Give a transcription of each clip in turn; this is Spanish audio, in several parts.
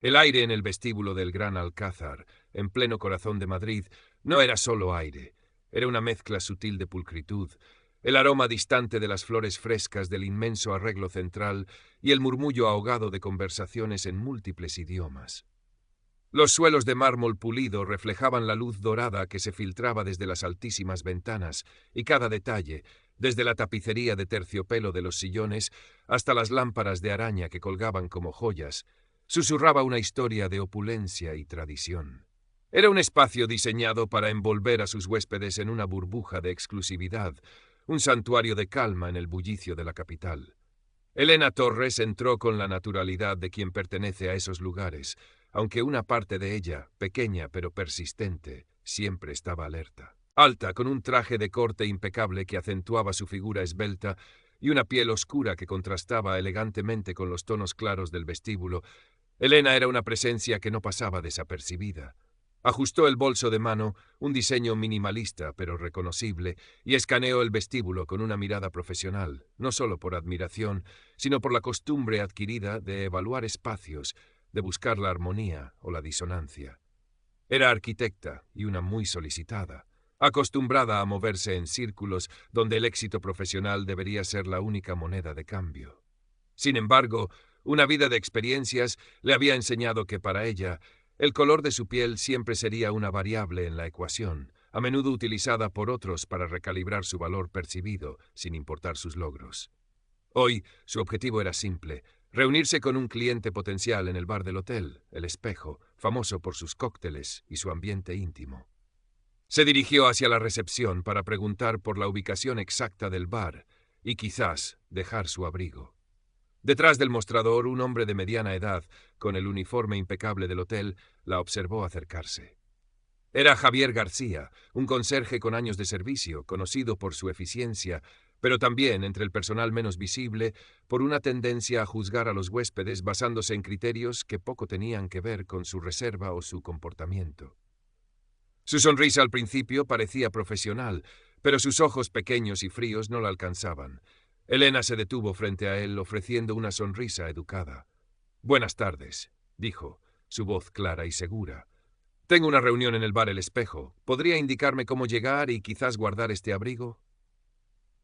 El aire en el vestíbulo del Gran Alcázar, en pleno corazón de Madrid, no era solo aire, era una mezcla sutil de pulcritud, el aroma distante de las flores frescas del inmenso arreglo central y el murmullo ahogado de conversaciones en múltiples idiomas. Los suelos de mármol pulido reflejaban la luz dorada que se filtraba desde las altísimas ventanas, y cada detalle, desde la tapicería de terciopelo de los sillones hasta las lámparas de araña que colgaban como joyas, susurraba una historia de opulencia y tradición. Era un espacio diseñado para envolver a sus huéspedes en una burbuja de exclusividad, un santuario de calma en el bullicio de la capital. Elena Torres entró con la naturalidad de quien pertenece a esos lugares, aunque una parte de ella, pequeña pero persistente, siempre estaba alerta. Alta, con un traje de corte impecable que acentuaba su figura esbelta y una piel oscura que contrastaba elegantemente con los tonos claros del vestíbulo, Elena era una presencia que no pasaba desapercibida. Ajustó el bolso de mano, un diseño minimalista pero reconocible, y escaneó el vestíbulo con una mirada profesional, no solo por admiración, sino por la costumbre adquirida de evaluar espacios, de buscar la armonía o la disonancia. Era arquitecta y una muy solicitada, acostumbrada a moverse en círculos donde el éxito profesional debería ser la única moneda de cambio. Sin embargo, una vida de experiencias le había enseñado que para ella, el color de su piel siempre sería una variable en la ecuación, a menudo utilizada por otros para recalibrar su valor percibido, sin importar sus logros. Hoy, su objetivo era simple: reunirse con un cliente potencial en el bar del hotel, El Espejo, famoso por sus cócteles y su ambiente íntimo. Se dirigió hacia la recepción para preguntar por la ubicación exacta del bar y quizás dejar su abrigo. Detrás del mostrador, un hombre de mediana edad, con el uniforme impecable del hotel, la observó acercarse. Era Javier García, un conserje con años de servicio, conocido por su eficiencia, pero también, entre el personal menos visible, por una tendencia a juzgar a los huéspedes basándose en criterios que poco tenían que ver con su reserva o su comportamiento. Su sonrisa al principio parecía profesional, pero sus ojos pequeños y fríos no la alcanzaban. Elena se detuvo frente a él, ofreciendo una sonrisa educada. «Buenas tardes», dijo, su voz clara y segura. «Tengo una reunión en el bar El Espejo. ¿Podría indicarme cómo llegar y quizás guardar este abrigo?»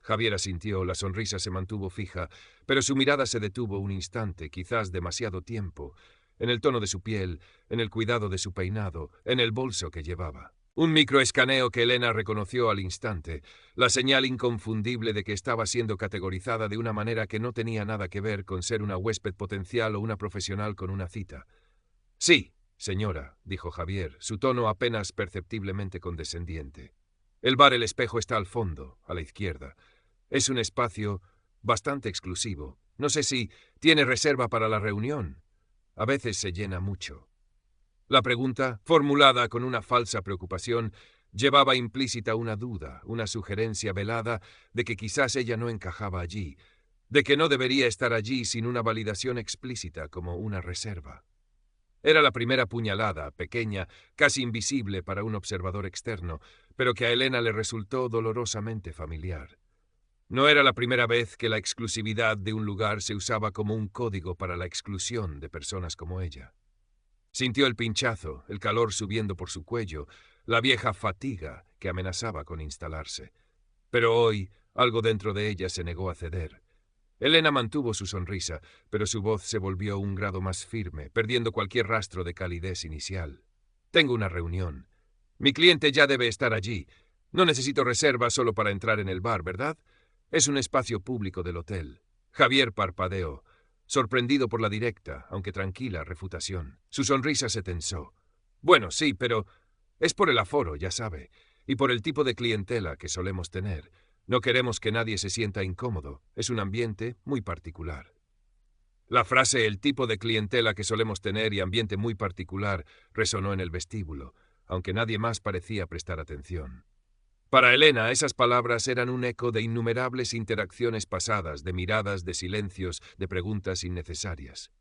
Javier asintió, la sonrisa se mantuvo fija, pero su mirada se detuvo un instante, quizás demasiado tiempo, en el tono de su piel, en el cuidado de su peinado, en el bolso que llevaba. Un microescaneo que Elena reconoció al instante, la señal inconfundible de que estaba siendo categorizada de una manera que no tenía nada que ver con ser una huésped potencial o una profesional con una cita. «Sí, señora», dijo Javier, su tono apenas perceptiblemente condescendiente. «El bar El Espejo está al fondo, a la izquierda. Es un espacio bastante exclusivo. No sé si tiene reserva para la reunión. A veces se llena mucho». La pregunta, formulada con una falsa preocupación, llevaba implícita una duda, una sugerencia velada de que quizás ella no encajaba allí, de que no debería estar allí sin una validación explícita como una reserva. Era la primera puñalada, pequeña, casi invisible para un observador externo, pero que a Elena le resultó dolorosamente familiar. No era la primera vez que la exclusividad de un lugar se usaba como un código para la exclusión de personas como ella. Sintió el pinchazo, el calor subiendo por su cuello, la vieja fatiga que amenazaba con instalarse. Pero hoy, algo dentro de ella se negó a ceder. Elena mantuvo su sonrisa, pero su voz se volvió un grado más firme, perdiendo cualquier rastro de calidez inicial. «Tengo una reunión. Mi cliente ya debe estar allí. No necesito reserva solo para entrar en el bar, ¿verdad? Es un espacio público del hotel». Javier parpadeó, sorprendido por la directa, aunque tranquila, refutación. Su sonrisa se tensó. «Bueno, sí, pero es por el aforo, ya sabe, y por el tipo de clientela que solemos tener. No queremos que nadie se sienta incómodo. Es un ambiente muy particular». La frase «el tipo de clientela que solemos tener y ambiente muy particular» resonó en el vestíbulo, aunque nadie más parecía prestar atención. Para Elena, esas palabras eran un eco de innumerables interacciones pasadas, de miradas, de silencios, de preguntas innecesarias.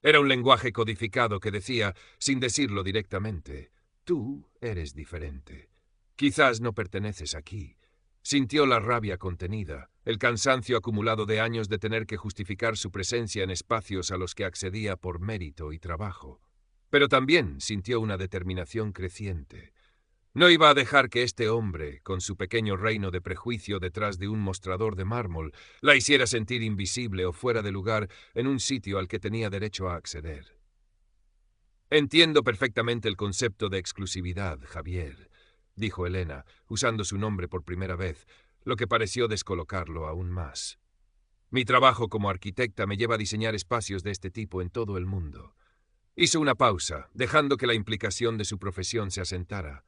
Era un lenguaje codificado que decía, sin decirlo directamente: «Tú eres diferente. Quizás no perteneces aquí». Sintió la rabia contenida, el cansancio acumulado de años de tener que justificar su presencia en espacios a los que accedía por mérito y trabajo. pero también sintió una determinación creciente. No iba a dejar que este hombre, con su pequeño reino de prejuicio detrás de un mostrador de mármol, la hiciera sentir invisible o fuera de lugar en un sitio al que tenía derecho a acceder. Entiendo perfectamente el concepto de exclusividad, Javier, dijo Elena, usando su nombre por primera vez, lo que pareció descolocarlo aún más. Mi trabajo como arquitecta me lleva a diseñar espacios de este tipo en todo el mundo. Hizo una pausa, dejando que la implicación de su profesión se asentara.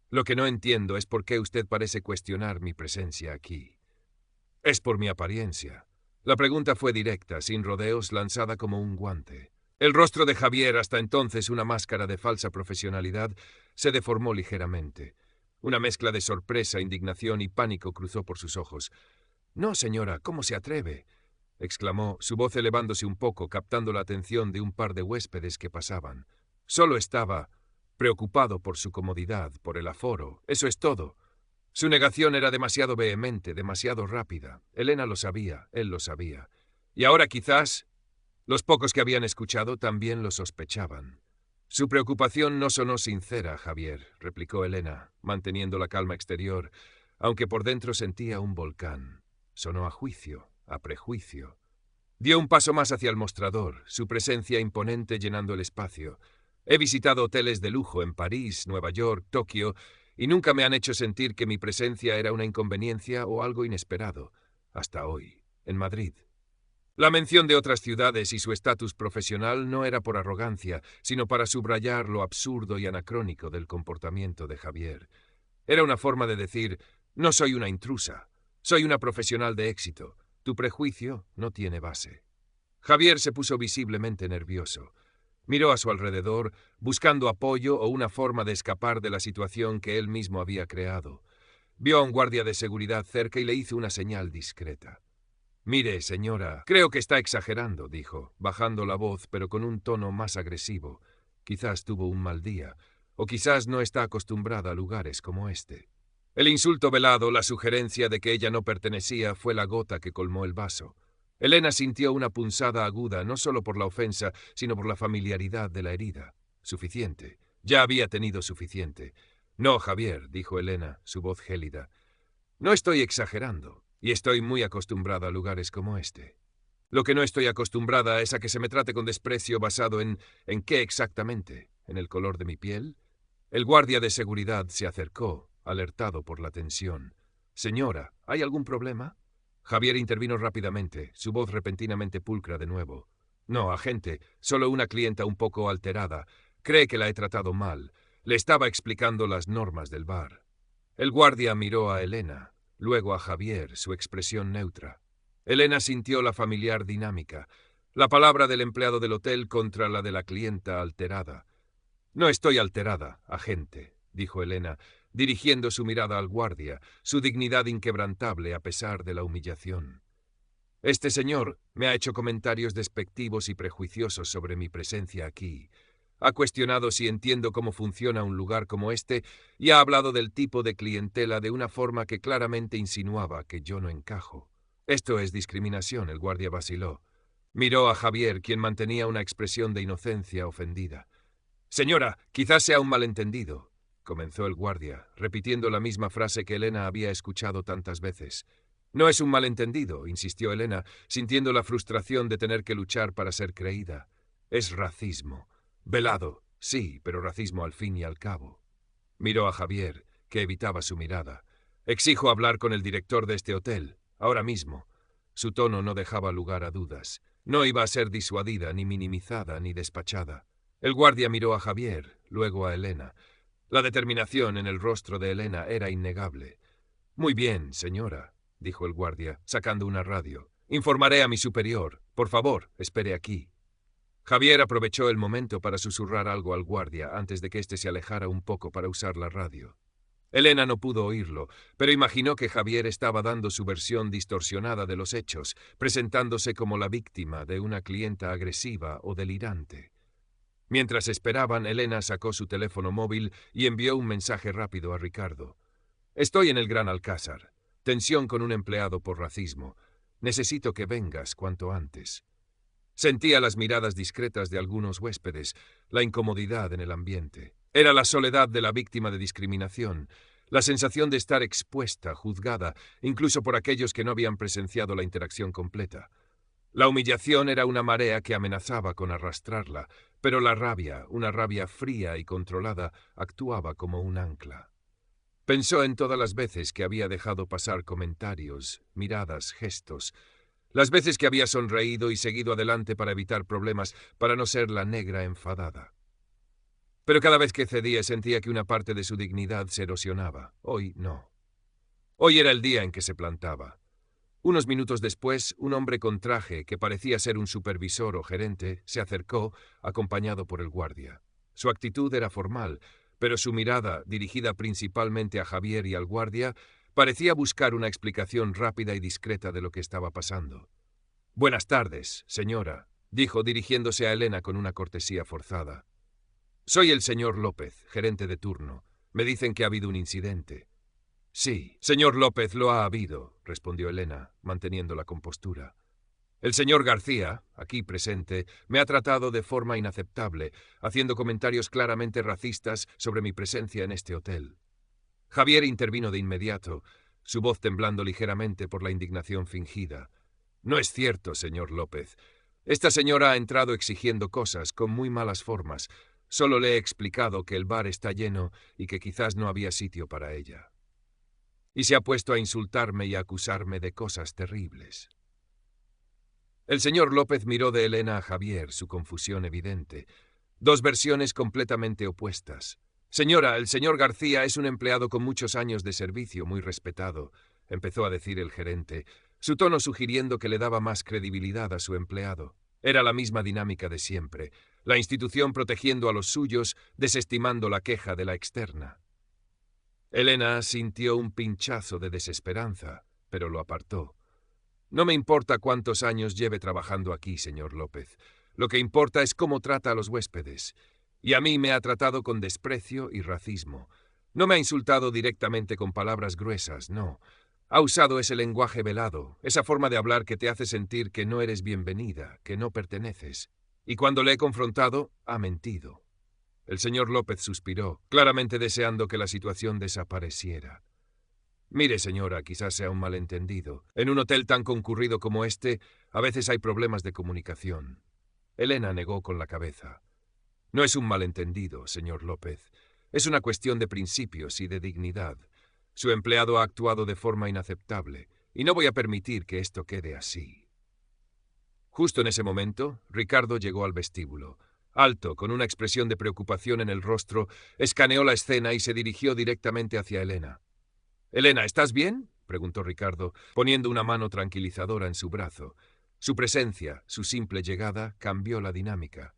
Lo que no entiendo es por qué usted parece cuestionar mi presencia aquí. Es por mi apariencia. La pregunta fue directa, sin rodeos, lanzada como un guante. El rostro de Javier, hasta entonces una máscara de falsa profesionalidad, se deformó ligeramente. Una mezcla de sorpresa, indignación y pánico cruzó por sus ojos. «No, señora, ¿cómo se atreve?», exclamó, su voz elevándose un poco, captando la atención de un par de huéspedes que pasaban. Solo estaba preocupado por su comodidad, por el aforo. Eso es todo. Su negación era demasiado vehemente, demasiado rápida. Elena lo sabía, él lo sabía. Y ahora quizás los pocos que habían escuchado también lo sospechaban. Su preocupación no sonó sincera, Javier, replicó Elena, manteniendo la calma exterior, aunque por dentro sentía un volcán. Sonó a juicio, a prejuicio. Dio un paso más hacia el mostrador, su presencia imponente llenando el espacio. He visitado hoteles de lujo en París, Nueva York, Tokio, y nunca me han hecho sentir que mi presencia era una inconveniencia o algo inesperado. Hasta hoy, en Madrid. La mención de otras ciudades y su estatus profesional no era por arrogancia, sino para subrayar lo absurdo y anacrónico del comportamiento de Javier. Era una forma de decir, no soy una intrusa, soy una profesional de éxito. Tu prejuicio no tiene base. Javier se puso visiblemente nervioso. Miró a su alrededor, buscando apoyo o una forma de escapar de la situación que él mismo había creado. Vio a un guardia de seguridad cerca y le hizo una señal discreta. «Mire, señora, creo que está exagerando», dijo, bajando la voz, pero con un tono más agresivo. Quizás tuvo un mal día, o quizás no está acostumbrada a lugares como este. El insulto velado, la sugerencia de que ella no pertenecía, fue la gota que colmó el vaso. Elena sintió una punzada aguda, no solo por la ofensa, sino por la familiaridad de la herida. Suficiente. Ya había tenido suficiente. «No, Javier», dijo Elena, su voz gélida. «No estoy exagerando, y estoy muy acostumbrada a lugares como este. Lo que no estoy acostumbrada es a que se me trate con desprecio basado ¿en qué exactamente? ¿En el color de mi piel?». El guardia de seguridad se acercó, alertado por la tensión. «Señora, ¿hay algún problema?». Javier intervino rápidamente, su voz repentinamente pulcra de nuevo. «No, agente, solo una clienta un poco alterada. Cree que la he tratado mal. Le estaba explicando las normas del bar». El guardia miró a Elena, luego a Javier, su expresión neutra. Elena sintió la familiar dinámica, la palabra del empleado del hotel contra la de la clienta alterada. «No estoy alterada, agente», dijo Elena, dirigiendo su mirada al guardia, su dignidad inquebrantable a pesar de la humillación. «Este señor me ha hecho comentarios despectivos y prejuiciosos sobre mi presencia aquí. Ha cuestionado si entiendo cómo funciona un lugar como este y ha hablado del tipo de clientela de una forma que claramente insinuaba que yo no encajo. Esto es discriminación», el guardia vaciló. Miró a Javier, quien mantenía una expresión de inocencia ofendida. «Señora, quizás sea un malentendido», comenzó el guardia, repitiendo la misma frase que Elena había escuchado tantas veces. «No es un malentendido», insistió Elena, sintiendo la frustración de tener que luchar para ser creída. «Es racismo. Velado, sí, pero racismo al fin y al cabo». Miró a Javier, que evitaba su mirada. «Exijo hablar con el director de este hotel, ahora mismo». Su tono no dejaba lugar a dudas. No iba a ser disuadida, ni minimizada, ni despachada. El guardia miró a Javier, luego a Elena. La determinación en el rostro de Elena era innegable. «Muy bien, señora», dijo el guardia, sacando una radio. «Informaré a mi superior. Por favor, espere aquí». Javier aprovechó el momento para susurrar algo al guardia antes de que éste se alejara un poco para usar la radio. Elena no pudo oírlo, pero imaginó que Javier estaba dando su versión distorsionada de los hechos, presentándose como la víctima de una clienta agresiva o delirante. Mientras esperaban, Elena sacó su teléfono móvil y envió un mensaje rápido a Ricardo. «Estoy en el Gran Alcázar. Tensión con un empleado por racismo. Necesito que vengas cuanto antes». Sentía las miradas discretas de algunos huéspedes, la incomodidad en el ambiente. Era la soledad de la víctima de discriminación, la sensación de estar expuesta, juzgada, incluso por aquellos que no habían presenciado la interacción completa. La humillación era una marea que amenazaba con arrastrarla, pero la rabia, una rabia fría y controlada, actuaba como un ancla. Pensó en todas las veces que había dejado pasar comentarios, miradas, gestos, las veces que había sonreído y seguido adelante para evitar problemas, para no ser la negra enfadada. Pero cada vez que cedía sentía que una parte de su dignidad se erosionaba. Hoy no. Hoy era el día en que se plantaba. Unos minutos después, un hombre con traje, que parecía ser un supervisor o gerente, se acercó, acompañado por el guardia. Su actitud era formal, pero su mirada, dirigida principalmente a Javier y al guardia, parecía buscar una explicación rápida y discreta de lo que estaba pasando. «Buenas tardes, señora», dijo dirigiéndose a Elena con una cortesía forzada. «Soy el señor López, gerente de turno. Me dicen que ha habido un incidente». «Sí, señor López, lo ha habido», respondió Elena, manteniendo la compostura. «El señor García, aquí presente, me ha tratado de forma inaceptable, haciendo comentarios claramente racistas sobre mi presencia en este hotel». Javier intervino de inmediato, su voz temblando ligeramente por la indignación fingida. «No es cierto, señor López. Esta señora ha entrado exigiendo cosas con muy malas formas. Solo le he explicado que el bar está lleno y que quizás no había sitio para ella. Y se ha puesto a insultarme y a acusarme de cosas terribles». El señor López miró de Elena a Javier, su confusión evidente. Dos versiones completamente opuestas. «Señora, el señor García es un empleado con muchos años de servicio, muy respetado», empezó a decir el gerente, su tono sugiriendo que le daba más credibilidad a su empleado. Era la misma dinámica de siempre, la institución protegiendo a los suyos, desestimando la queja de la externa. Elena sintió un pinchazo de desesperanza, pero lo apartó. «No me importa cuántos años lleve trabajando aquí, señor López. Lo que importa es cómo trata a los huéspedes. Y a mí me ha tratado con desprecio y racismo. No me ha insultado directamente con palabras gruesas, no. Ha usado ese lenguaje velado, esa forma de hablar que te hace sentir que no eres bienvenida, que no perteneces. Y cuando le he confrontado, ha mentido». El señor López suspiró, claramente deseando que la situación desapareciera. «Mire, señora, quizás sea un malentendido. En un hotel tan concurrido como este, a veces hay problemas de comunicación». Elena negó con la cabeza. «No es un malentendido, señor López. Es una cuestión de principios y de dignidad. Su empleado ha actuado de forma inaceptable, y no voy a permitir que esto quede así». Justo en ese momento, Ricardo llegó al vestíbulo. Alto, con una expresión de preocupación en el rostro, escaneó la escena y se dirigió directamente hacia Elena. «Elena, ¿estás bien?», preguntó Ricardo, poniendo una mano tranquilizadora en su brazo. Su presencia, su simple llegada, cambió la dinámica.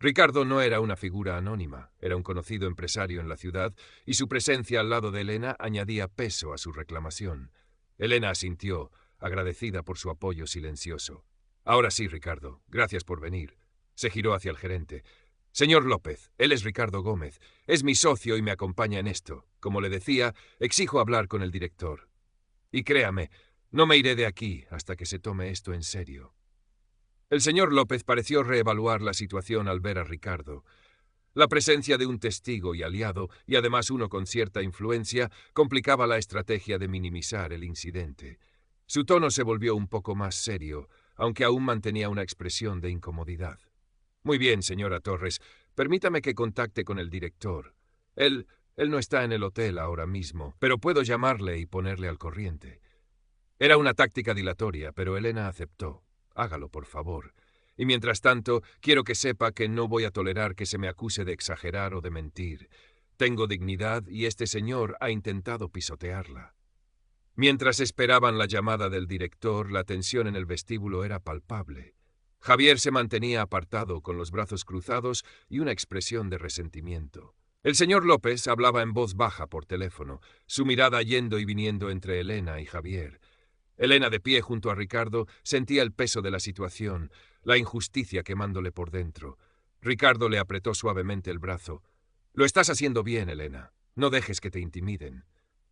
Ricardo no era una figura anónima, era un conocido empresario en la ciudad, y su presencia al lado de Elena añadía peso a su reclamación. Elena asintió, agradecida por su apoyo silencioso. «Ahora sí, Ricardo, gracias por venir». Se giró hacia el gerente. «Señor López, él es Ricardo Gómez. Es mi socio y me acompaña en esto. Como le decía, exijo hablar con el director. Y créame, no me iré de aquí hasta que se tome esto en serio». El señor López pareció reevaluar la situación al ver a Ricardo. La presencia de un testigo y aliado, y además uno con cierta influencia, complicaba la estrategia de minimizar el incidente. Su tono se volvió un poco más serio, aunque aún mantenía una expresión de incomodidad. «Muy bien, señora Torres, permítame que contacte con el director. Él no está en el hotel ahora mismo, pero puedo llamarle y ponerle al corriente». Era una táctica dilatoria, pero Elena aceptó. «Hágalo, por favor. Y mientras tanto, quiero que sepa que no voy a tolerar que se me acuse de exagerar o de mentir. Tengo dignidad y este señor ha intentado pisotearla». Mientras esperaban la llamada del director, la tensión en el vestíbulo era palpable. Javier se mantenía apartado, con los brazos cruzados y una expresión de resentimiento. El señor López hablaba en voz baja por teléfono, su mirada yendo y viniendo entre Elena y Javier. Elena, de pie junto a Ricardo, sentía el peso de la situación, la injusticia quemándole por dentro. Ricardo le apretó suavemente el brazo. «Lo estás haciendo bien, Elena. No dejes que te intimiden».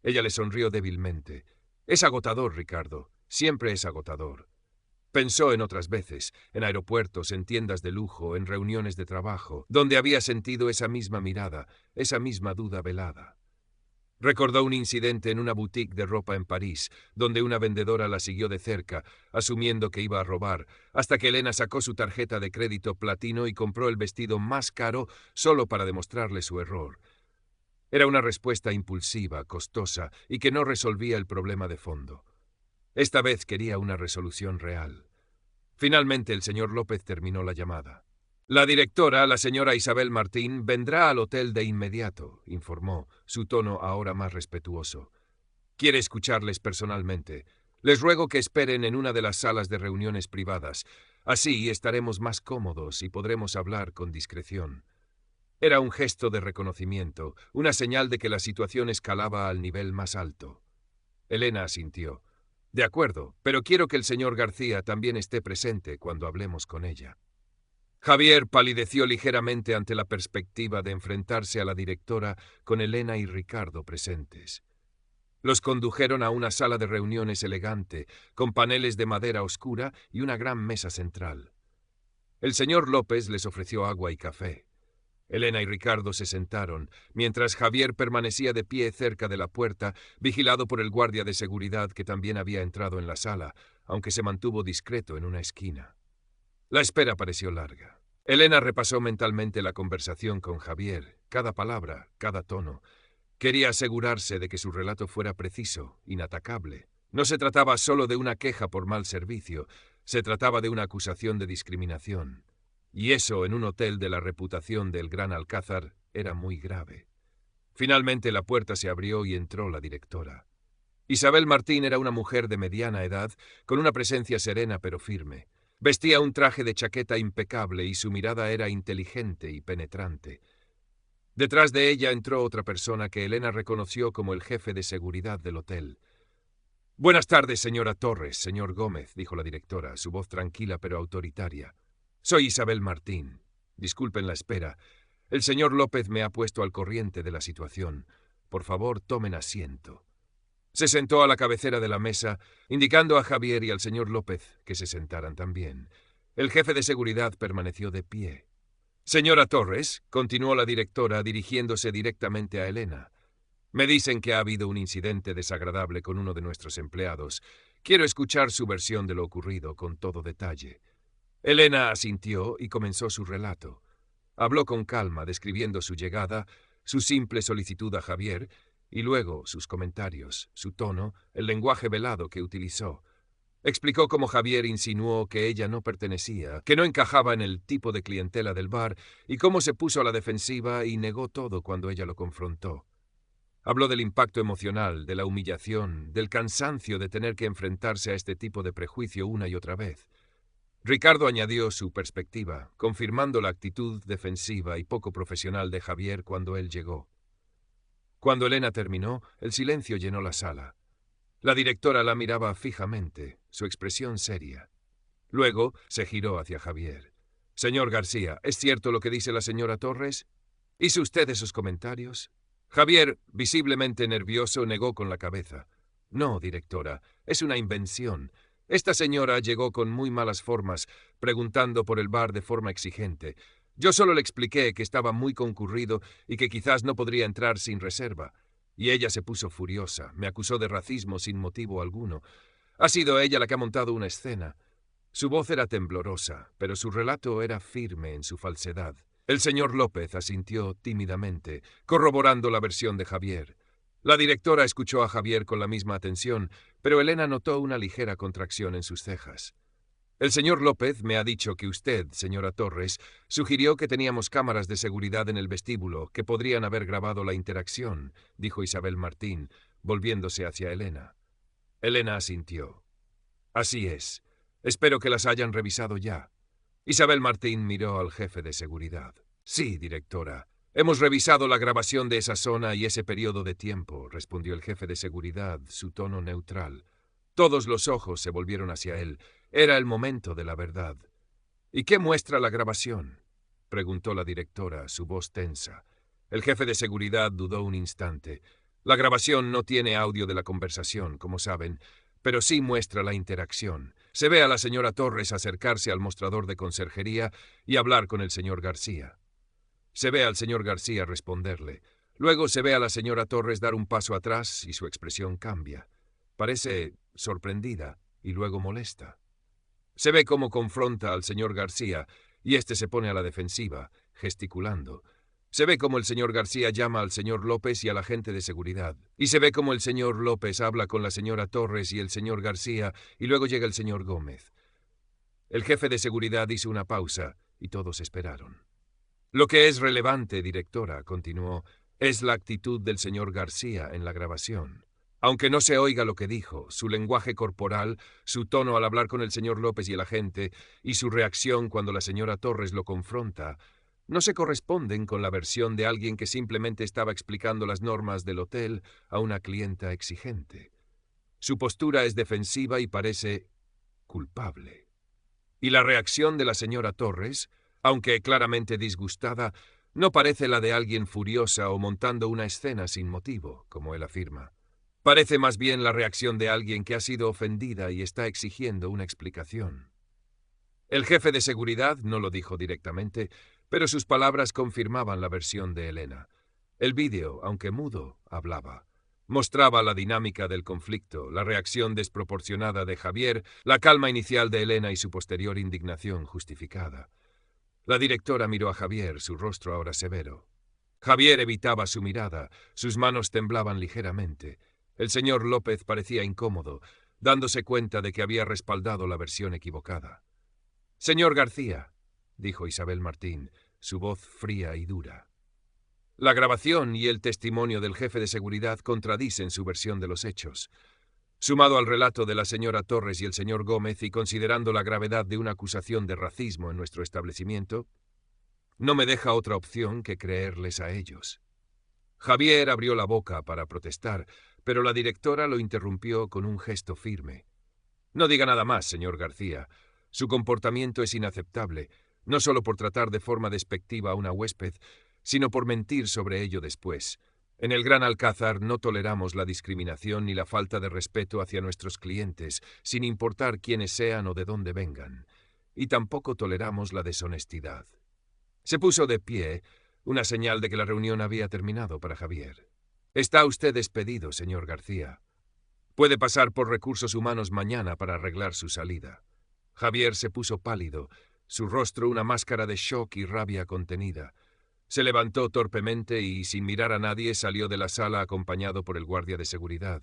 Ella le sonrió débilmente. «Es agotador, Ricardo. Siempre es agotador. Pensó en otras veces, en aeropuertos, en tiendas de lujo, en reuniones de trabajo, donde había sentido esa misma mirada, esa misma duda velada. Recordó un incidente en una boutique de ropa en París, donde una vendedora la siguió de cerca, asumiendo que iba a robar, hasta que Elena sacó su tarjeta de crédito platino y compró el vestido más caro solo para demostrarle su error. Era una respuesta impulsiva, costosa, y que no resolvía el problema de fondo. Esta vez quería una resolución real. Finalmente el señor López terminó la llamada. La directora, la señora Isabel Martín, vendrá al hotel de inmediato, informó, su tono ahora más respetuoso. Quiere escucharles personalmente. Les ruego que esperen en una de las salas de reuniones privadas. Así estaremos más cómodos y podremos hablar con discreción. Era un gesto de reconocimiento, una señal de que la situación escalaba al nivel más alto. Elena asintió. De acuerdo, pero quiero que el señor García también esté presente cuando hablemos con ella. Javier palideció ligeramente ante la perspectiva de enfrentarse a la directora con Elena y Ricardo presentes. Los condujeron a una sala de reuniones elegante, con paneles de madera oscura y una gran mesa central. El señor López les ofreció agua y café. Elena y Ricardo se sentaron, mientras Javier permanecía de pie cerca de la puerta, vigilado por el guardia de seguridad que también había entrado en la sala, aunque se mantuvo discreto en una esquina. La espera pareció larga. Elena repasó mentalmente la conversación con Javier, cada palabra, cada tono. Quería asegurarse de que su relato fuera preciso, inatacable. No se trataba solo de una queja por mal servicio, se trataba de una acusación de discriminación. Y eso, en un hotel de la reputación del Gran Alcázar, era muy grave. Finalmente la puerta se abrió y entró la directora. Isabel Martín era una mujer de mediana edad, con una presencia serena pero firme. Vestía un traje de chaqueta impecable y su mirada era inteligente y penetrante. Detrás de ella entró otra persona que Elena reconoció como el jefe de seguridad del hotel. «Buenas tardes, señora Torres, señor Gómez», dijo la directora, su voz tranquila pero autoritaria. «Soy Isabel Martín. Disculpen la espera. El señor López me ha puesto al corriente de la situación. Por favor, tomen asiento». Se sentó a la cabecera de la mesa, indicando a Javier y al señor López que se sentaran también. El jefe de seguridad permaneció de pie. «Señora Torres», continuó la directora dirigiéndose directamente a Elena, «me dicen que ha habido un incidente desagradable con uno de nuestros empleados. Quiero escuchar su versión de lo ocurrido con todo detalle». Elena asintió y comenzó su relato. Habló con calma, describiendo su llegada, su simple solicitud a Javier, y luego sus comentarios, su tono, el lenguaje velado que utilizó. Explicó cómo Javier insinuó que ella no pertenecía, que no encajaba en el tipo de clientela del bar, y cómo se puso a la defensiva y negó todo cuando ella lo confrontó. Habló del impacto emocional, de la humillación, del cansancio de tener que enfrentarse a este tipo de prejuicio una y otra vez. Ricardo añadió su perspectiva, confirmando la actitud defensiva y poco profesional de Javier cuando él llegó. Cuando Elena terminó, el silencio llenó la sala. La directora la miraba fijamente, su expresión seria. Luego se giró hacia Javier. «Señor García, ¿es cierto lo que dice la señora Torres? ¿Hizo usted esos comentarios?» Javier, visiblemente nervioso, negó con la cabeza. «No, directora, es una invención. Esta señora llegó con muy malas formas, preguntando por el bar de forma exigente. Yo solo le expliqué que estaba muy concurrido y que quizás no podría entrar sin reserva. Y ella se puso furiosa, me acusó de racismo sin motivo alguno. Ha sido ella la que ha montado una escena». Su voz era temblorosa, pero su relato era firme en su falsedad. El señor López asintió tímidamente, corroborando la versión de Javier. La directora escuchó a Javier con la misma atención, pero Elena notó una ligera contracción en sus cejas. «El señor López me ha dicho que usted, señora Torres, sugirió que teníamos cámaras de seguridad en el vestíbulo que podrían haber grabado la interacción», dijo Isabel Martín, volviéndose hacia Elena. Elena asintió. «Así es. Espero que las hayan revisado ya». Isabel Martín miró al jefe de seguridad. «Sí, directora. Hemos revisado la grabación de esa zona y ese periodo de tiempo», respondió el jefe de seguridad, su tono neutral. Todos los ojos se volvieron hacia él. Era el momento de la verdad. «¿Y qué muestra la grabación?», preguntó la directora, su voz tensa. El jefe de seguridad dudó un instante. «La grabación no tiene audio de la conversación, como saben, pero sí muestra la interacción. Se ve a la señora Torres acercarse al mostrador de conserjería y hablar con el señor García. Se ve al señor García responderle. Luego se ve a la señora Torres dar un paso atrás y su expresión cambia. Parece sorprendida y luego molesta. Se ve cómo confronta al señor García y éste se pone a la defensiva, gesticulando. Se ve cómo el señor García llama al señor López y al agente de seguridad. Y se ve cómo el señor López habla con la señora Torres y el señor García y luego llega el señor Gómez. El jefe de seguridad hizo una pausa y todos esperaron. Lo que es relevante, directora, continuó, es la actitud del señor García en la grabación. Aunque no se oiga lo que dijo, su lenguaje corporal, su tono al hablar con el señor López y el agente, y su reacción cuando la señora Torres lo confronta, no se corresponden con la versión de alguien que simplemente estaba explicando las normas del hotel a una clienta exigente. Su postura es defensiva y parece culpable. Y la reacción de la señora Torres, aunque claramente disgustada, no parece la de alguien furiosa o montando una escena sin motivo, como él afirma. Parece más bien la reacción de alguien que ha sido ofendida y está exigiendo una explicación. El jefe de seguridad no lo dijo directamente, pero sus palabras confirmaban la versión de Elena. El vídeo, aunque mudo, hablaba. Mostraba la dinámica del conflicto, la reacción desproporcionada de Javier, la calma inicial de Elena y su posterior indignación justificada. La directora miró a Javier, su rostro ahora severo. Javier evitaba su mirada, sus manos temblaban ligeramente. El señor López parecía incómodo, dándose cuenta de que había respaldado la versión equivocada. «Señor García», dijo Isabel Martín, su voz fría y dura. La grabación y el testimonio del jefe de seguridad contradicen su versión de los hechos. Sumado al relato de la señora Torres y el señor Gómez y considerando la gravedad de una acusación de racismo en nuestro establecimiento, no me deja otra opción que creerles a ellos. Javier abrió la boca para protestar, pero la directora lo interrumpió con un gesto firme. «No diga nada más, señor García. Su comportamiento es inaceptable, no solo por tratar de forma despectiva a una huésped, sino por mentir sobre ello después. En el Gran Alcázar no toleramos la discriminación ni la falta de respeto hacia nuestros clientes, sin importar quiénes sean o de dónde vengan. Y tampoco toleramos la deshonestidad». Se puso de pie, una señal de que la reunión había terminado para Javier. «Está usted despedido, señor García. Puede pasar por recursos humanos mañana para arreglar su salida». Javier se puso pálido, su rostro una máscara de shock y rabia contenida. Se levantó torpemente y, sin mirar a nadie, salió de la sala acompañado por el guardia de seguridad.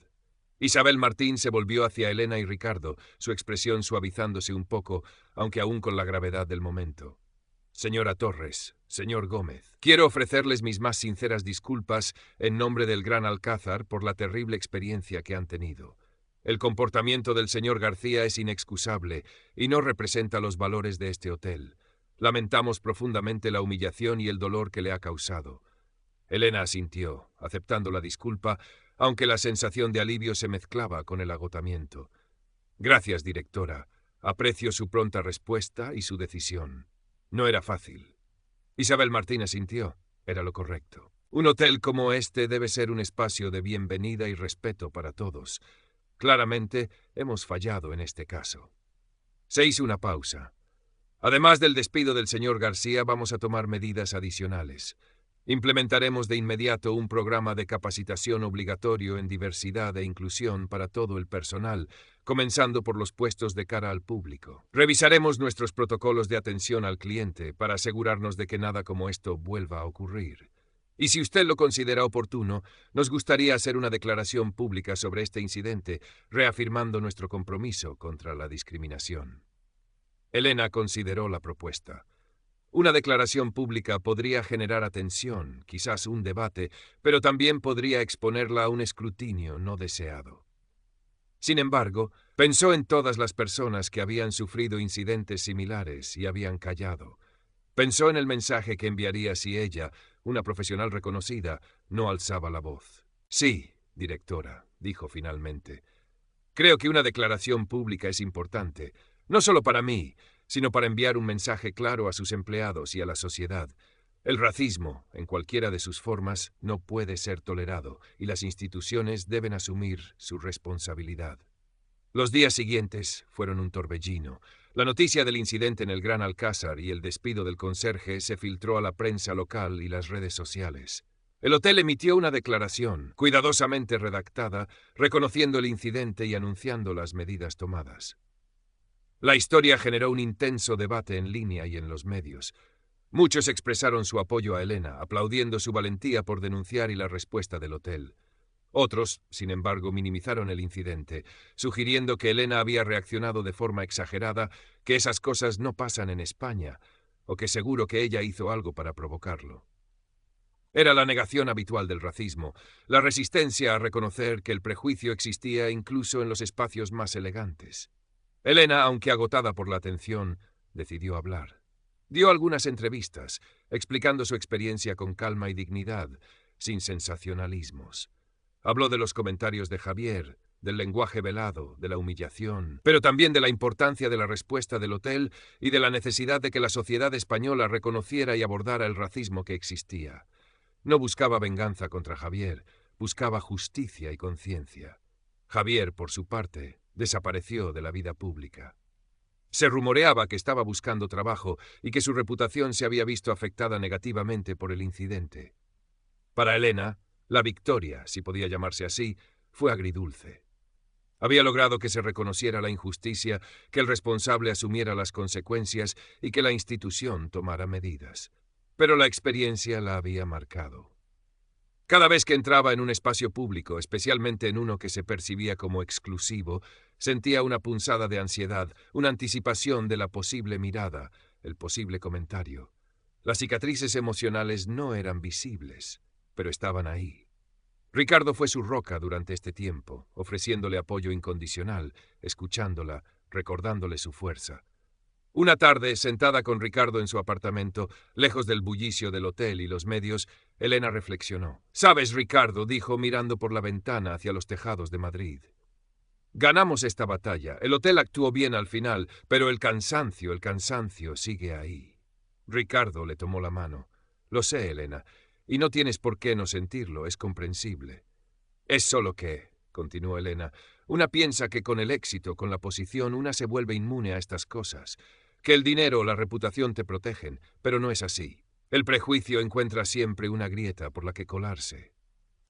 Isabel Martín se volvió hacia Elena y Ricardo, su expresión suavizándose un poco, aunque aún con la gravedad del momento. «Señora Torres, señor Gómez, quiero ofrecerles mis más sinceras disculpas en nombre del Gran Alcázar por la terrible experiencia que han tenido. El comportamiento del señor García es inexcusable y no representa los valores de este hotel. Lamentamos profundamente la humillación y el dolor que le ha causado». Elena asintió, aceptando la disculpa, aunque la sensación de alivio se mezclaba con el agotamiento. «Gracias, directora. Aprecio su pronta respuesta y su decisión. No era fácil». Isabel Martín asintió. Era lo correcto. Un hotel como este debe ser un espacio de bienvenida y respeto para todos. Claramente, hemos fallado en este caso. Se hizo una pausa. «Además del despido del señor García, vamos a tomar medidas adicionales. Implementaremos de inmediato un programa de capacitación obligatorio en diversidad e inclusión para todo el personal, comenzando por los puestos de cara al público. Revisaremos nuestros protocolos de atención al cliente para asegurarnos de que nada como esto vuelva a ocurrir. Y si usted lo considera oportuno, nos gustaría hacer una declaración pública sobre este incidente, reafirmando nuestro compromiso contra la discriminación». Elena consideró la propuesta. Una declaración pública podría generar atención, quizás un debate, pero también podría exponerla a un escrutinio no deseado. Sin embargo, pensó en todas las personas que habían sufrido incidentes similares y habían callado. Pensó en el mensaje que enviaría si ella, una profesional reconocida, no alzaba la voz. «Sí, directora», dijo finalmente. «Creo que una declaración pública es importante, no solo para mí, sino para enviar un mensaje claro a sus empleados y a la sociedad. El racismo, en cualquiera de sus formas, no puede ser tolerado y las instituciones deben asumir su responsabilidad». Los días siguientes fueron un torbellino. La noticia del incidente en el Gran Alcázar y el despido del conserje se filtró a la prensa local y las redes sociales. El hotel emitió una declaración, cuidadosamente redactada, reconociendo el incidente y anunciando las medidas tomadas. La historia generó un intenso debate en línea y en los medios. Muchos expresaron su apoyo a Elena, aplaudiendo su valentía por denunciar y la respuesta del hotel. Otros, sin embargo, minimizaron el incidente, sugiriendo que Elena había reaccionado de forma exagerada, que esas cosas no pasan en España, o que seguro que ella hizo algo para provocarlo. Era la negación habitual del racismo, la resistencia a reconocer que el prejuicio existía incluso en los espacios más elegantes. Elena, aunque agotada por la atención, decidió hablar. Dio algunas entrevistas, explicando su experiencia con calma y dignidad, sin sensacionalismos. Habló de los comentarios de Javier, del lenguaje velado, de la humillación, pero también de la importancia de la respuesta del hotel y de la necesidad de que la sociedad española reconociera y abordara el racismo que existía. No buscaba venganza contra Javier, buscaba justicia y conciencia. Javier, por su parte, desapareció de la vida pública. Se rumoreaba que estaba buscando trabajo y que su reputación se había visto afectada negativamente por el incidente. Para Elena, la victoria, si podía llamarse así, fue agridulce. Había logrado que se reconociera la injusticia, que el responsable asumiera las consecuencias y que la institución tomara medidas. Pero la experiencia la había marcado. Cada vez que entraba en un espacio público, especialmente en uno que se percibía como exclusivo, sentía una punzada de ansiedad, una anticipación de la posible mirada, el posible comentario. Las cicatrices emocionales no eran visibles, pero estaban ahí. Ricardo fue su roca durante este tiempo, ofreciéndole apoyo incondicional, escuchándola, recordándole su fuerza. Una tarde, sentada con Ricardo en su apartamento, lejos del bullicio del hotel y los medios, Elena reflexionó. «Sabes, Ricardo», dijo mirando por la ventana hacia los tejados de Madrid. «Ganamos esta batalla. El hotel actuó bien al final, pero el cansancio sigue ahí». Ricardo le tomó la mano. «Lo sé, Elena. Y no tienes por qué no sentirlo, es comprensible». «Es solo que», continuó Elena, «una piensa que con el éxito, con la posición, una se vuelve inmune a estas cosas, que el dinero o la reputación te protegen, pero no es así. El prejuicio encuentra siempre una grieta por la que colarse.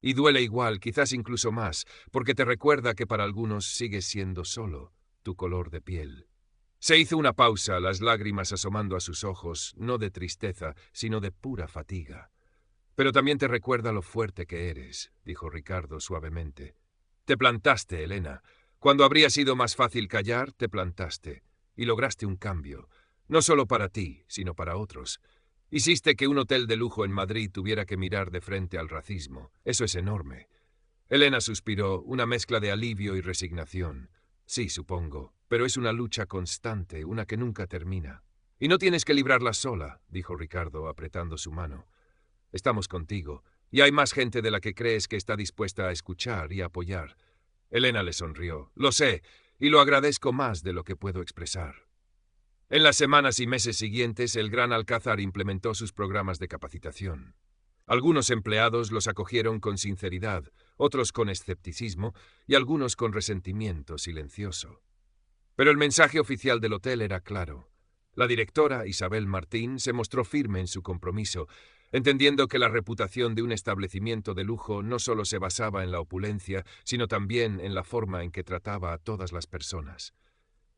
Y duele igual, quizás incluso más, porque te recuerda que para algunos sigues siendo solo tu color de piel». Se hizo una pausa, las lágrimas asomando a sus ojos, no de tristeza, sino de pura fatiga. «Pero también te recuerda lo fuerte que eres», dijo Ricardo suavemente. «Te plantaste, Elena. Cuando habría sido más fácil callar, te plantaste. Y lograste un cambio. No solo para ti, sino para otros. Hiciste que un hotel de lujo en Madrid tuviera que mirar de frente al racismo. Eso es enorme». Elena suspiró, una mezcla de alivio y resignación. «Sí, supongo. Pero es una lucha constante, una que nunca termina». «Y no tienes que librarla sola», dijo Ricardo, apretando su mano. «Estamos contigo, y hay más gente de la que crees que está dispuesta a escuchar y a apoyar». Elena le sonrió. «Lo sé, y lo agradezco más de lo que puedo expresar». En las semanas y meses siguientes, el Gran Alcázar implementó sus programas de capacitación. Algunos empleados los acogieron con sinceridad, otros con escepticismo y algunos con resentimiento silencioso. Pero el mensaje oficial del hotel era claro. La directora, Isabel Martín, se mostró firme en su compromiso, entendiendo que la reputación de un establecimiento de lujo no solo se basaba en la opulencia, sino también en la forma en que trataba a todas las personas.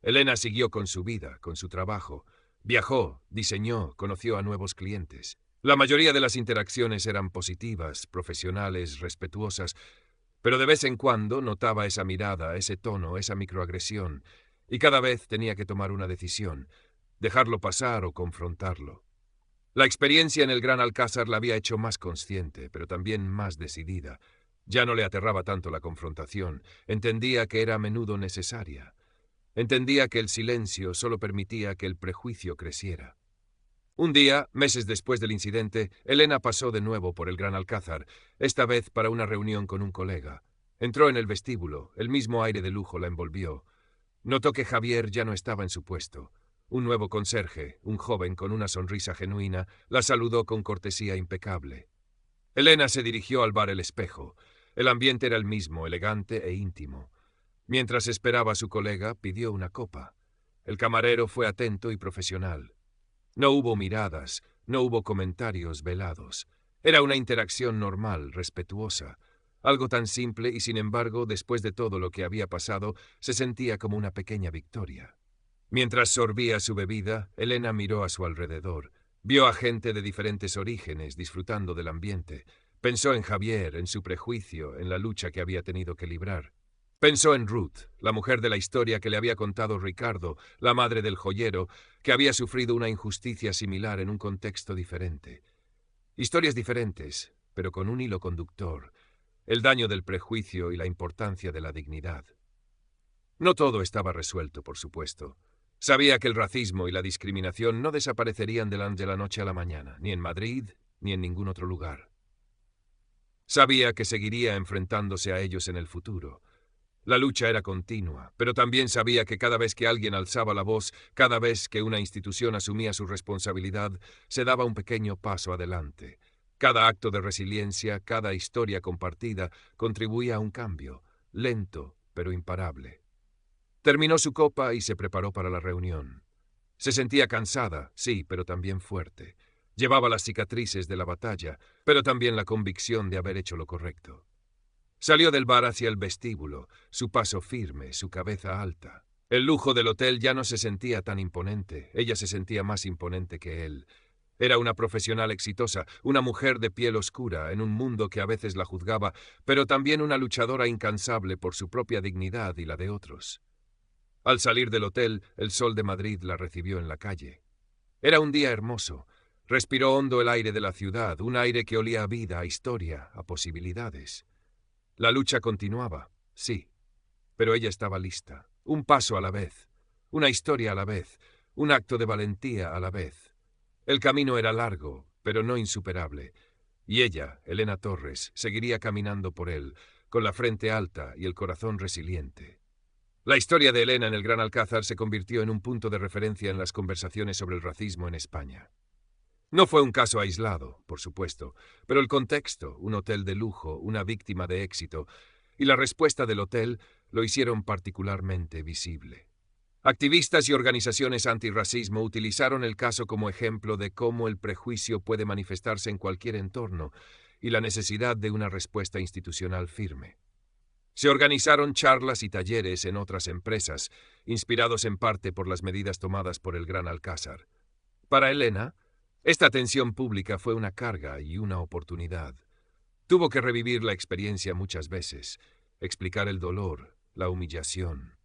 Elena siguió con su vida, con su trabajo. Viajó, diseñó, conoció a nuevos clientes. La mayoría de las interacciones eran positivas, profesionales, respetuosas, pero de vez en cuando notaba esa mirada, ese tono, esa microagresión, y cada vez tenía que tomar una decisión, dejarlo pasar o confrontarlo. La experiencia en el Gran Alcázar la había hecho más consciente, pero también más decidida. Ya no le aterraba tanto la confrontación, entendía que era a menudo necesaria. Entendía que el silencio solo permitía que el prejuicio creciera. Un día, meses después del incidente, Elena pasó de nuevo por el Gran Alcázar, esta vez para una reunión con un colega. Entró en el vestíbulo, el mismo aire de lujo la envolvió. Notó que Javier ya no estaba en su puesto. Un nuevo conserje, un joven con una sonrisa genuina, la saludó con cortesía impecable. Elena se dirigió al bar El Espejo. El ambiente era el mismo, elegante e íntimo. Mientras esperaba a su colega, pidió una copa. El camarero fue atento y profesional. No hubo miradas, no hubo comentarios velados. Era una interacción normal, respetuosa. Algo tan simple y, sin embargo, después de todo lo que había pasado, se sentía como una pequeña victoria. Mientras sorbía su bebida, Elena miró a su alrededor. Vio a gente de diferentes orígenes disfrutando del ambiente. Pensó en Javier, en su prejuicio, en la lucha que había tenido que librar. Pensó en Ruth, la mujer de la historia que le había contado Ricardo, la madre del joyero, que había sufrido una injusticia similar en un contexto diferente. Historias diferentes, pero con un hilo conductor: el daño del prejuicio y la importancia de la dignidad. No todo estaba resuelto, por supuesto. Sabía que el racismo y la discriminación no desaparecerían de la noche a la mañana, ni en Madrid, ni en ningún otro lugar. Sabía que seguiría enfrentándose a ellos en el futuro. La lucha era continua, pero también sabía que cada vez que alguien alzaba la voz, cada vez que una institución asumía su responsabilidad, se daba un pequeño paso adelante. Cada acto de resiliencia, cada historia compartida, contribuía a un cambio, lento pero imparable. Terminó su copa y se preparó para la reunión. Se sentía cansada, sí, pero también fuerte. Llevaba las cicatrices de la batalla, pero también la convicción de haber hecho lo correcto. Salió del bar hacia el vestíbulo, su paso firme, su cabeza alta. El lujo del hotel ya no se sentía tan imponente, ella se sentía más imponente que él. Era una profesional exitosa, una mujer de piel oscura, en un mundo que a veces la juzgaba, pero también una luchadora incansable por su propia dignidad y la de otros. Al salir del hotel, el sol de Madrid la recibió en la calle. Era un día hermoso. Respiró hondo el aire de la ciudad, un aire que olía a vida, a historia, a posibilidades. La lucha continuaba, sí, pero ella estaba lista. Un paso a la vez, una historia a la vez, un acto de valentía a la vez. El camino era largo, pero no insuperable, y ella, Elena Torres, seguiría caminando por él, con la frente alta y el corazón resiliente. La historia de Elena en el Gran Alcázar se convirtió en un punto de referencia en las conversaciones sobre el racismo en España. No fue un caso aislado, por supuesto, pero el contexto, un hotel de lujo, una víctima de éxito, y la respuesta del hotel lo hicieron particularmente visible. Activistas y organizaciones antirracismo utilizaron el caso como ejemplo de cómo el prejuicio puede manifestarse en cualquier entorno y la necesidad de una respuesta institucional firme. Se organizaron charlas y talleres en otras empresas, inspirados en parte por las medidas tomadas por el Gran Alcázar. Para Elena, esta atención pública fue una carga y una oportunidad. Tuvo que revivir la experiencia muchas veces, explicar el dolor, la humillación.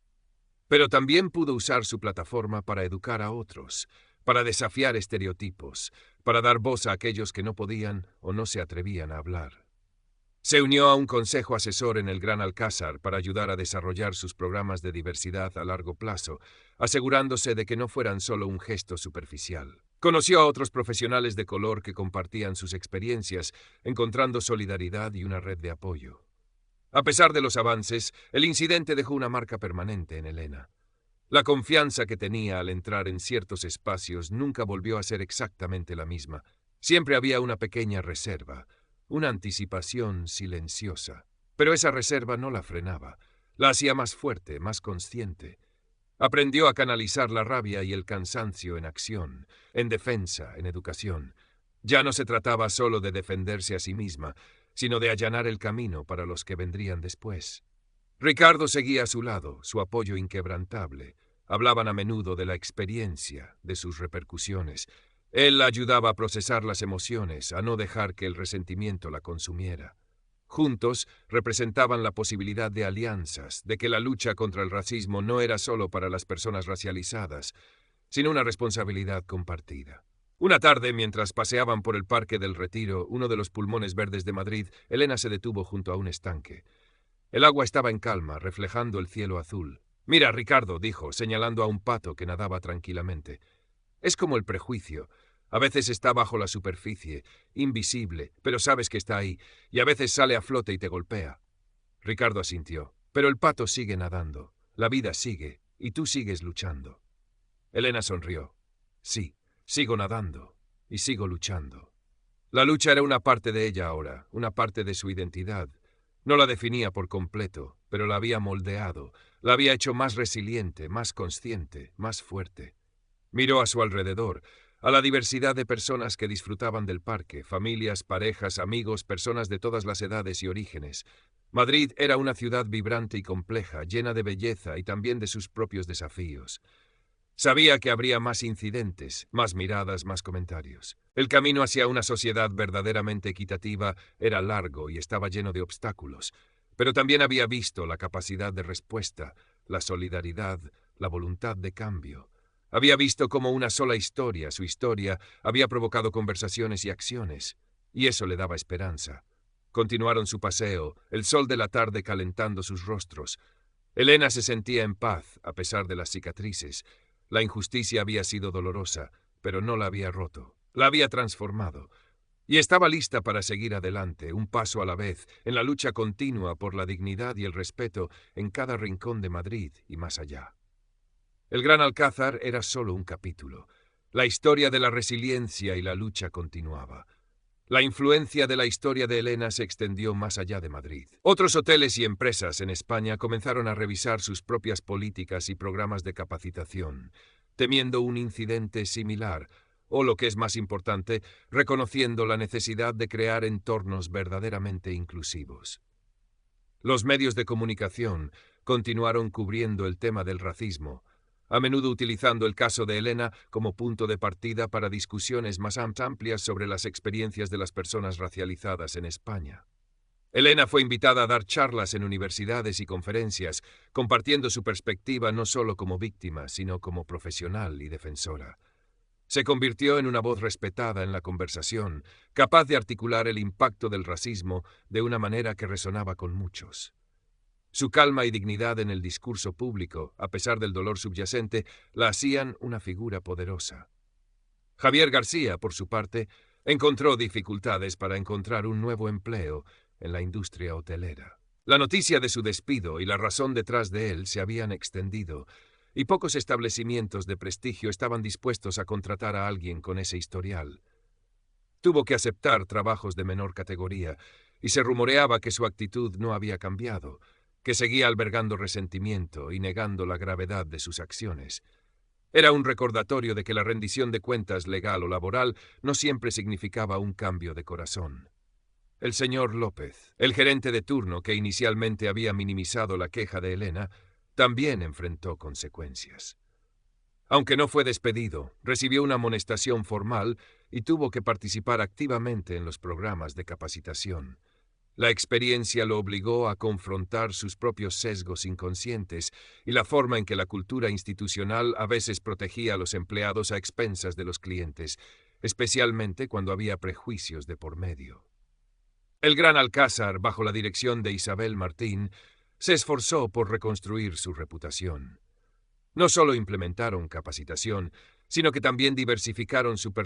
Pero también pudo usar su plataforma para educar a otros, para desafiar estereotipos, para dar voz a aquellos que no podían o no se atrevían a hablar. Se unió a un consejo asesor en el Gran Alcázar para ayudar a desarrollar sus programas de diversidad a largo plazo, asegurándose de que no fueran solo un gesto superficial. Conoció a otros profesionales de color que compartían sus experiencias, encontrando solidaridad y una red de apoyo. A pesar de los avances, el incidente dejó una marca permanente en Elena. La confianza que tenía al entrar en ciertos espacios nunca volvió a ser exactamente la misma. Siempre había una pequeña reserva, una anticipación silenciosa. Pero esa reserva no la frenaba, la hacía más fuerte, más consciente. Aprendió a canalizar la rabia y el cansancio en acción, en defensa, en educación. Ya no se trataba solo de defenderse a sí misma, sino de allanar el camino para los que vendrían después. Ricardo seguía a su lado, su apoyo inquebrantable. Hablaban a menudo de la experiencia, de sus repercusiones. Él la ayudaba a procesar las emociones, a no dejar que el resentimiento la consumiera. Juntos representaban la posibilidad de alianzas, de que la lucha contra el racismo no era solo para las personas racializadas, sino una responsabilidad compartida. Una tarde, mientras paseaban por el Parque del Retiro, uno de los pulmones verdes de Madrid, Elena se detuvo junto a un estanque. El agua estaba en calma, reflejando el cielo azul. «Mira, Ricardo», dijo, señalando a un pato que nadaba tranquilamente. «Es como el prejuicio. A veces está bajo la superficie, invisible, pero sabes que está ahí, y a veces sale a flote y te golpea». Ricardo asintió. «Pero el pato sigue nadando. La vida sigue, y tú sigues luchando». Elena sonrió. «Sí, sigo nadando, y sigo luchando». La lucha era una parte de ella ahora, una parte de su identidad. No la definía por completo, pero la había moldeado, La había hecho más resiliente, más consciente, más fuerte. Miró a su alrededor, a la diversidad de personas que disfrutaban del parque, familias, parejas, amigos, personas de todas las edades y orígenes. Madrid era una ciudad vibrante y compleja, llena de belleza y también de sus propios desafíos. Sabía que habría más incidentes, más miradas, más comentarios. El camino hacia una sociedad verdaderamente equitativa era largo y estaba lleno de obstáculos, pero también había visto la capacidad de respuesta, la solidaridad, la voluntad de cambio. Había visto cómo una sola historia, su historia, había provocado conversaciones y acciones, y eso le daba esperanza. Continuaron su paseo, el sol de la tarde calentando sus rostros. Elena se sentía en paz, a pesar de las cicatrices. La injusticia había sido dolorosa, pero no la había roto, la había transformado, y estaba lista para seguir adelante, un paso a la vez, en la lucha continua por la dignidad y el respeto en cada rincón de Madrid y más allá. El Gran Alcázar era solo un capítulo. La historia de la resiliencia y la lucha continuaba. La influencia de la historia de Elena se extendió más allá de Madrid. Otros hoteles y empresas en España comenzaron a revisar sus propias políticas y programas de capacitación, temiendo un incidente similar, o lo que es más importante, reconociendo la necesidad de crear entornos verdaderamente inclusivos. Los medios de comunicación continuaron cubriendo el tema del racismo, a menudo utilizando el caso de Elena como punto de partida para discusiones más amplias sobre las experiencias de las personas racializadas en España. Elena fue invitada a dar charlas en universidades y conferencias, compartiendo su perspectiva no solo como víctima, sino como profesional y defensora. Se convirtió en una voz respetada en la conversación, capaz de articular el impacto del racismo de una manera que resonaba con muchos. Su calma y dignidad en el discurso público, a pesar del dolor subyacente, la hacían una figura poderosa. Javier García, por su parte, encontró dificultades para encontrar un nuevo empleo en la industria hotelera. La noticia de su despido y la razón detrás de él se habían extendido, y pocos establecimientos de prestigio estaban dispuestos a contratar a alguien con ese historial. Tuvo que aceptar trabajos de menor categoría, y se rumoreaba que su actitud no había cambiado, que seguía albergando resentimiento y negando la gravedad de sus acciones. Era un recordatorio de que la rendición de cuentas legal o laboral no siempre significaba un cambio de corazón. El señor López, el gerente de turno que inicialmente había minimizado la queja de Elena, también enfrentó consecuencias. Aunque no fue despedido, recibió una amonestación formal y tuvo que participar activamente en los programas de capacitación. La experiencia lo obligó a confrontar sus propios sesgos inconscientes y la forma en que la cultura institucional a veces protegía a los empleados a expensas de los clientes, especialmente cuando había prejuicios de por medio. El Gran Alcázar, bajo la dirección de Isabel Martín, se esforzó por reconstruir su reputación. No solo implementaron capacitación, sino que también diversificaron su personal